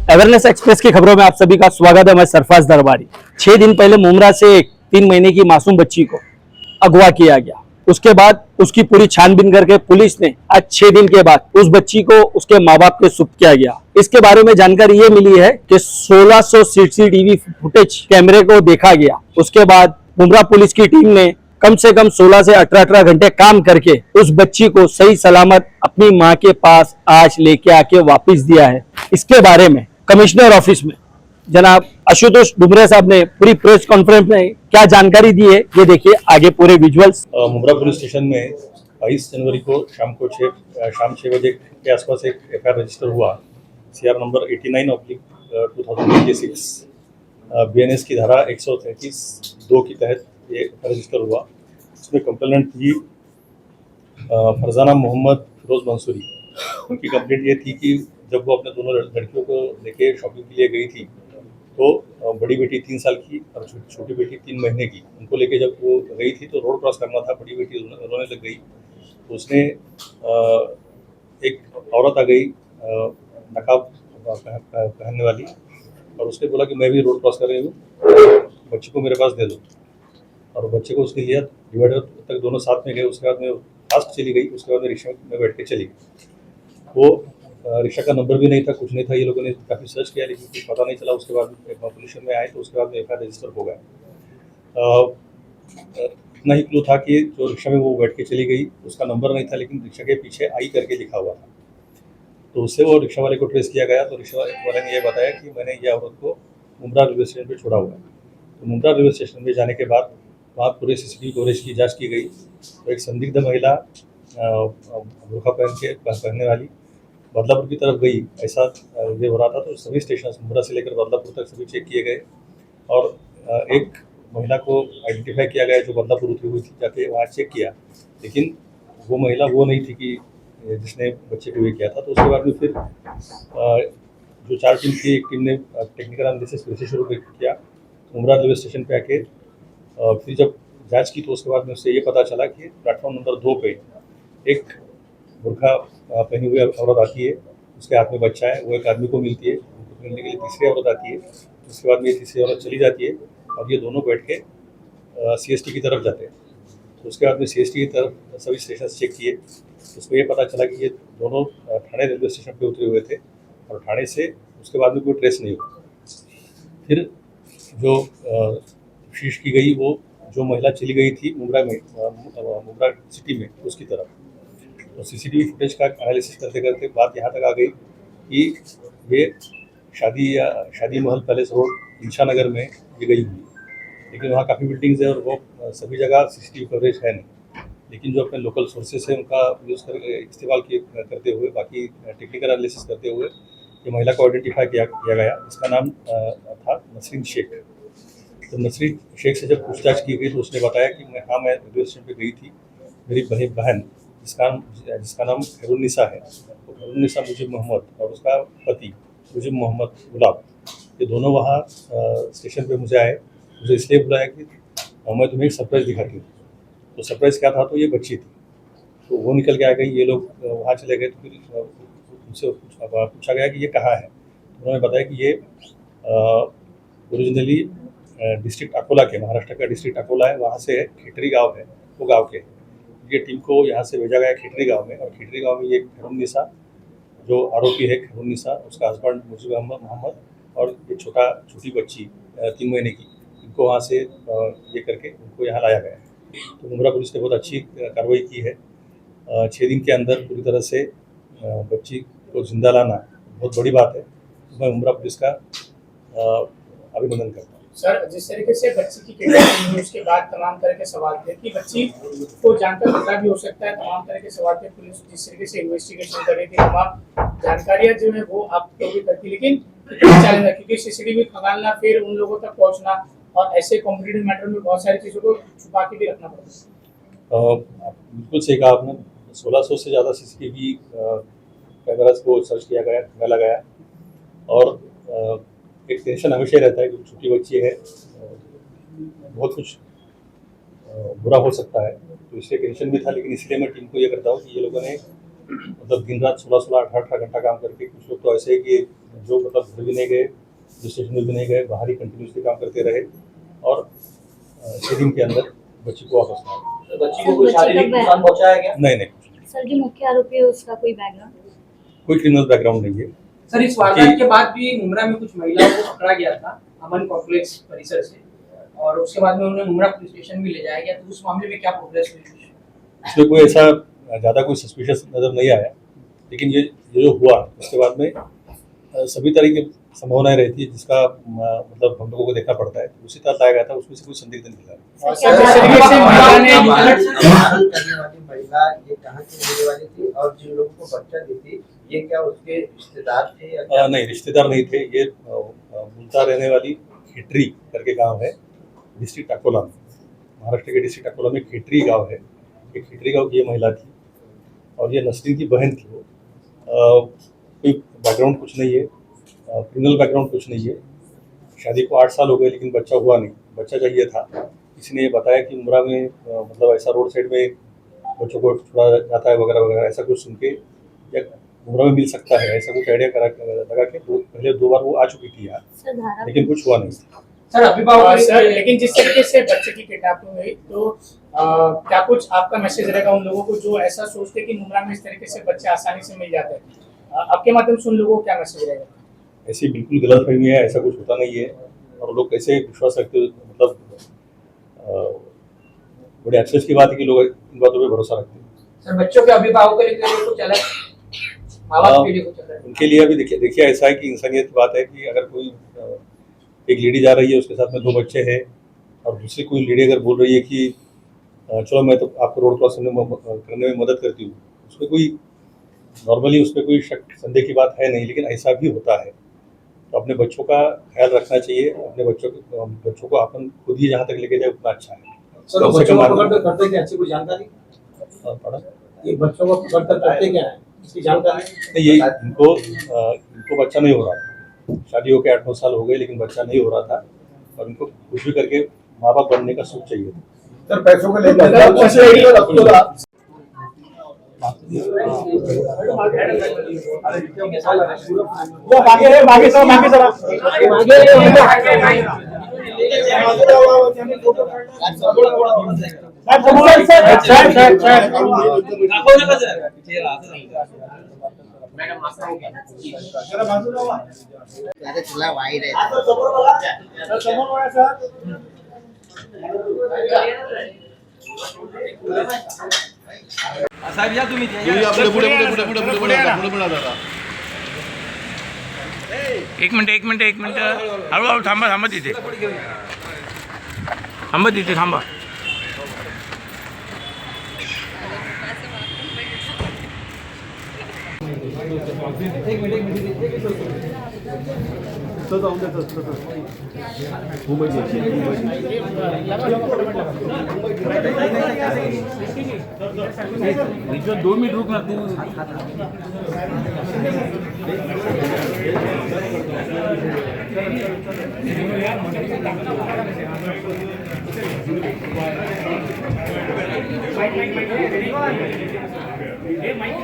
Awareness express की खबरों में आप सभी का स्वागत है। मैं सरफराज दरबारी। 6 दिन पहले मुमरा से एक 3 महीने की मासूम बच्ची को अगवा किया गया। उसके बाद उसकी पूरी छानबीन करके पुलिस ने आज 6 दिन के बाद उस बच्ची को उसके माँ बाप के सुपुर्द किया गया। इसके बारे में जानकारी ये मिली है कि 1600 सीसीटीवी फुटेज कैमरे को देखा गया। उसके बाद मुमरा पुलिस की टीम ने कम से कम 16 से 18 घंटे काम करके उस बच्ची को सही सलामत अपनी माँ के पास आज लेके आके वापस दिया है। इसके बारे में कमिश्नर ऑफिस में जनाब आशुतोष डुमरे साहब ने पूरी प्रेस कॉन्फ्रेंस में क्या जानकारी दी है, ये देखिए आगे पूरे विजुअल्स। मुमरा पुलिस स्टेशन में 22 जनवरी को शाम 6 बजे के आसपास एक एफआईआर रजिस्टर हुआ। सीआर नंबर 89/2026 बीएनएस की धारा 133(2) के तहत ये रजिस्टर हुआ। इसमें कंप्लेनेंट थी फरजाना मोहम्मद फिरोज मंसूरी। उनकी कंप्लेंट ये थी कि जब वो अपने दोनों लड़कियों को लेके शॉपिंग के लिए गई थी तो बड़ी बेटी 3 साल की और छोटी बेटी 3 महीने की, उनको लेके जब वो गई थी तो रोड क्रॉस करना था। बड़ी बेटी रोने लग गई तो उसने एक औरत आ गई नकाब पहनने वाली, और उसने बोला कि मैं भी रोड क्रॉस कर रही हूँ, बच्ची को मेरे पास दे दो। और बच्चे को उसने लिया, डिवाइडर तक दोनों साथ में गए। उसके बाद में फास्ट चली गई। उसके बाद में रिक्शा में बैठ के चली गई। वो रिक्शा का नंबर भी नहीं था, कुछ नहीं था। ये लोगों ने काफ़ी सर्च किया लेकिन कुछ पता नहीं चला। उसके बाद पुलिस में आए तो उसके बाद में एफआईआर रजिस्टर हो गया। इतना ही क्लू था कि जो रिक्शा में वो बैठ के चली गई उसका नंबर नहीं था, लेकिन रिक्शा के पीछे आई करके लिखा हुआ था। तो उससे वो रिक्शा वाले को ट्रेस किया गया। तो रिक्शा वाले ने ये बताया कि मैंने ये औरत को मुमरा रेलवे स्टेशन पर छोड़ा हुआ है। तो मुमरा रेलवे स्टेशन पर जाने के बाद वहाँ पूरे सीसीटीवी कवरेज की जाँच की गई। तो एक संदिग्ध महिला बुर्का पहनने वाली बदलापुर की तरफ गई, ऐसा ये हो रहा था। तो सभी स्टेशन मुमरा से लेकर बदलापुर तक सभी चेक किए गए और एक महिला को आइडेंटिफाई किया गया जो बदलापुर उतरी हुई थी। जाके वहाँ चेक किया, लेकिन वो महिला वो नहीं थी कि जिसने बच्चे को ये किया था। तो उसके बाद में फिर जो 4 टीम थी, एक टीम ने टेक्निकल एनालिसिस फिर से शुरू किया मुमरा रेलवे स्टेशन पे आके। फिर जब जांच की तो उसके बाद में उससे ये पता चला कि प्लेटफॉर्म नंबर 2 पे एक बुर्का पहनी हुई औरत आती है, उसके हाथ में बच्चा है। वो एक आदमी को मिलती है, उनको मिलने के लिए तीसरी औरत आती है। उसके बाद में ये तीसरी औरत चली जाती है और ये दोनों बैठ के सीएसटी की तरफ जाते हैं। तो उसके बाद में सीएसटी की तरफ सभी स्टेशन चेक किए। उसको ये पता चला कि ये दोनों ठाणे रेलवे स्टेशन पे उतरे हुए थे और ठाणे से उसके बाद में कोई ट्रेस नहीं हुआ। फिर जो तफ्तीश की गई, वो जो महिला चली गई थी मुमरा सिटी में उसकी तरफ। तो सीसीटीवी फुटेज का एनालिसिस करते करते बात यहाँ तक आ गई कि ये शादी महल पैलेस रोड इंशा नगर में ये गई हुई। लेकिन वहाँ काफ़ी बिल्डिंग्स है और वो सभी जगह सीसीटीवी कवरेज है नहीं। लेकिन जो अपने लोकल सोर्सेस है उनका यूज़ करके इस्तेमाल करते हुए, बाकी टेक्निकल एनालिसिस करते हुए ये महिला को आइडेंटिफाई किया गया। इसका नाम था नसरीन शेख। तो नसरीन शेख से जब पूछताछ की गई तो उसने बताया कि मैं रेलवे स्टेशन पर गई थी। मेरी बहन जिसका नाम खैरुन्निसा है, तो खैरुन्निसा मुजिब मोहम्मद और उसका पति मुजिब मोहम्मद गुलाब, ये दोनों वहाँ स्टेशन पे मुझे आए। मुझे इसलिए बुलाया कि मैं तुम्हें एक सरप्राइज़ दिखाती हूँ। तो सरप्राइज़ क्या था? तो ये बच्ची थी। तो वो निकल के आ गई। ये लोग वहाँ चले गए। तो फिर उनसे पूछा गया कि ये कहाँ है। तो उन्होंने बताया कि ये ओरिजिनली डिस्ट्रिक्ट अकोला के, महाराष्ट्र का डिस्ट्रिक्ट अकोला है, वहाँ से है, खेटरी गाँव है, वो गाँव के। ये टीम को यहाँ से भेजा गया खेटरी गांव में, और खेटरी गांव में ये खैरुन्निसा जो आरोपी है, खैरुन्निसा, उसका हस्बैंड मुजिब मोहम्मद और ये छोटी बच्ची 3 महीने की, इनको वहाँ से ये करके उनको यहाँ लाया गया है। तो मुमरा पुलिस ने बहुत अच्छी कार्रवाई की है। 6 दिन के अंदर पूरी तरह से बच्ची को जिंदा लाना बहुत बड़ी बात है। तो मैं मुमरा पुलिस का अभिनंदन करता हूँ। सर, जिस तरीके से बच्ची की किडनैपिंग हुई उसके बाद तमाम तरह के सवाल थे कि बच्ची को जानकर खतरा भी हो सकता है, तमाम तरह के सवाल थे। पुलिस जिस तरीके से इन्वेस्टिगेशन कर रही थी, तमाम जानकारियां जो है वो आप लोग भी करती, लेकिन चैलेंज है क्योंकि सीसीटीवी खंगालना, फिर उन लोगों तक पहुंचना और ऐसे कॉम्पिटिटिव मैटर में बहुत सारी चीज़ों को छुपा के भी रखना पड़ता है। बिल्कुल सही कहा आपने। 1600 से ज़्यादा सीसीटीवी कैमराज को सर्च किया गया, खंगाला गया, और एक टेंशन हमेशा रहता है क्योंकि छोटी बच्ची है, बहुत कुछ बुरा हो सकता है, तो इसलिए टेंशन भी था। लेकिन इसलिए मैं टीम को ये करता हूँ कि ये लोगों ने मतलब दिन रात 16-16, 18-18 घंटा काम करके, कुछ लोग तो ऐसे है कि जो मतलब घर भी नहीं गए, पुलिस स्टेशन में भी नहीं गए, बाहर ही कंटिन्यूसली काम करते रहे और 6 दिन के अंदर बच्ची को वापस लाया। बच्ची को कोई शारीरिक नुकसान पहुंचाया गया? नहीं कुछ नहीं। सर, जो मुख्य आरोपी है उसका कोई बैकग्राउंड? कोई क्रिमिनल बैकग्राउंड नहीं है। सर, इस वारदात के बाद भी मुमरा में कुछ महिलाओं को पकड़ा गया था अमन कॉम्प्लेक्स परिसर से, और उसके बाद में उन्हें मुमरा पुलिस स्टेशन भी ले जाया गया, तो उस मामले में क्या प्रोग्रेस हुई? इसमें कोई ऐसा ज़्यादा कोई सस्पिशियस नज़र नहीं आया, लेकिन ये जो हुआ उसके बाद में सभी तरह की संभावनाएं रहती है, जिसका मतलब हम लोगों को देखना पड़ता है। उसी तरह लाया गया था, उसमें से कोई संदिग्ध नहीं मिला। और सर, जिस तरीके से महिला ने करने वाली महिला ये कहाँ की रहने वाली थी, और जिन लोगों को बच्चा दी थी ये क्या उसके रिश्तेदार थे या क्या? नहीं, रिश्तेदार नहीं थे। ये मुल्ता रहने वाली खेटरी करके गांव है, डिस्ट्रिक्ट अकोला में, महाराष्ट्र के डिस्ट्रिक्ट अकोला में खेटरी गांव है। ये खेटरी गांव की ये महिला थी और ये नसरीन की बहन थी। वो कोई बैकग्राउंड कुछ नहीं है, क्रिमिनल बैकग्राउंड कुछ नहीं है। शादी को 8 साल हो गए लेकिन बच्चा हुआ नहीं। बच्चा चाहिए था, किसी ने बताया कि मुमरा में मतलब ऐसा रोड साइड में बच्चों को छोड़ा जाता है वगैरह वगैरह, ऐसा कुछ सुन के या मुमरा में मिल सकता है ऐसा कुछ आइडिया लगा के पहले 2 बार वो आ चुकी थी यहाँ, लेकिन कुछ हुआ नहीं। सर, अभिभावक सर, लेकिन जिस तरीके से बच्चे की किडनैपिंग हुई, तो क्या कुछ आपका मैसेज रहेगा उन लोगों को जो ऐसा सोचते कि मुमरा में इस तरीके से बच्चे आसानी से मिल जाते हैं? आपके माध्यम से उन लोगों को क्या मैसेज रहेगा? ऐसी बिल्कुल गलत फहमी है, ऐसा कुछ होता नहीं है और लोग कैसे विश्वास रखते, मतलब बड़े अफसोस की बात है कि लोग इन बातों पे भरोसा रखते हैं। सर, बच्चों के अभिभावकों के लिए कुछ अलग, माँ बाप के लिए कुछ अलग? उनके लिए अभी देखिए ऐसा है कि इंसानियत की बात है कि अगर कोई एक लेडी जा रही है, उसके साथ में 2 बच्चे हैं और दूसरी कोई लेडी अगर बोल रही है कि चलो मैं तो आपको रोड क्रॉस करने में मदद करती हूँ, उसमें कोई नॉर्मली उसमें कोई शक संदेह की बात है नहीं, लेकिन ऐसा भी होता है। तो अपने बच्चों का ख्याल रखना चाहिए। अपने बच्चों को अपन खुद ही जहाँ तक लेके जाए उतना अच्छा है। सर, बच्चों को पकड़कर करते क्या, ऐसी कोई जानकारी? ये बच्चों को पकड़कर करते क्या है, इसकी जानकारी? ये इनको बच्चा नहीं हो रहा था। शादी होकर 8-9 साल हो गए लेकिन बच्चा नहीं हो रहा था और इनको कुछ भी करके माँ बाप बनने का सुख चाहिए था। सर, पैसों को लेकर चला वाई रहे साहेब या तुम्ही पुढे दादा. एक मिनिट हळूहळू थांबा तिथे थांबा. रिश्वत 2 मिनिट रुक ना तू. माइक